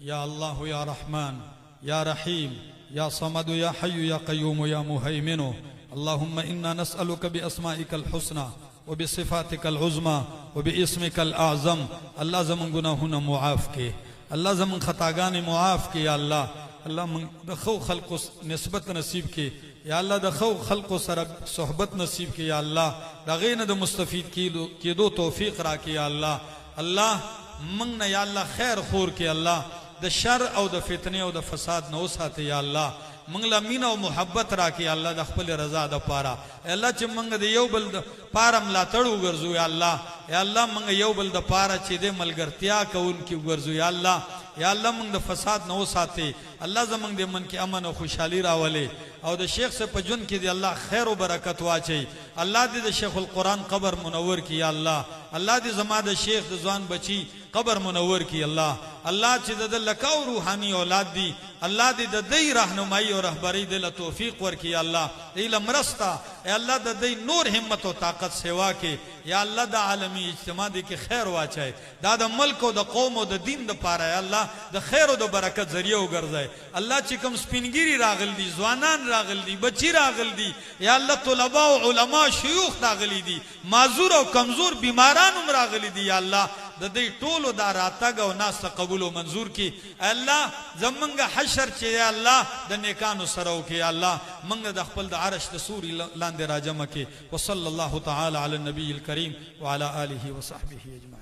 يا الله يا رحمن يا رحيم يا صمد يا حي يا قيوم يا مهيمن اللهم إنا نسألك بأسمائك الحسنى وبصفاتك العظمى وباسمك الأعظم الله زمن گناهنا معاف کے الله زمن خطاگان معاف کے یا اللہ اللہ من دخو خلق نسبت نصیب کی یا اللہ دخو خلق سر صحبت نصیب کی یا اللہ دغین د مستفید کی دو توفیق را کی یا اللہ اللہ منگنا یا اللہ خیر خور کی اللہ د شر او د فتنه او د فساد نو ساته یا اللہ منگلا مین او محبت را کی اللہ د خپل رضا د پارا اللہ چې منگ د یو بل د پارم لا تړو ګرځو یا اللہ یا اللہ منگ یو بل د پارا چې د ملګرتیا کوون کی ګرځو یا اللہ یا اللہ منگ د فساد نو ساته اللہ زمنگ دے من کی امن و خوشحالی راولے او د شیخ سے پجن کی دی اللہ خیر و برکت واچي اللہ دی د شیخ القرآن قبر منور کی یا اللہ اللہ دی زما د شیخ د ځوان بچی قبر منور کی اللہ اللہ چې د لکاو روحانی اولاد دی اللہ دی د دی رہنمائی اور رہبری دل توفیق ور کی یا اللہ ایل مرستا اے اللہ د دی نور همت و طاقت سوا کے یا اللہ دا عالمی اجتماع دی کی خیر واچائے دا دا ملک و دا قوم و دا دین دا پارا یا اللہ دا خیر و دا برکت ذریعہ گرزائے اللہ چکم سپینگیری راغل دی زوانان راغل دی بچی راغل دی یا اللہ طلباء و علماء شیوخ راغلی دی معذور و کمزور بیماران راغلی دی یا اللہ د دې ټولو دا راتګ او ناس قبول او منظور کی الله زمونږ حشر چې یا الله د نیکانو سره وکي یا الله موږ د خپل د عرش د سوري لاندې راجمه کې وصلی الله تعالی علی النبی الکریم وعلى آله وصحبه اجمعین.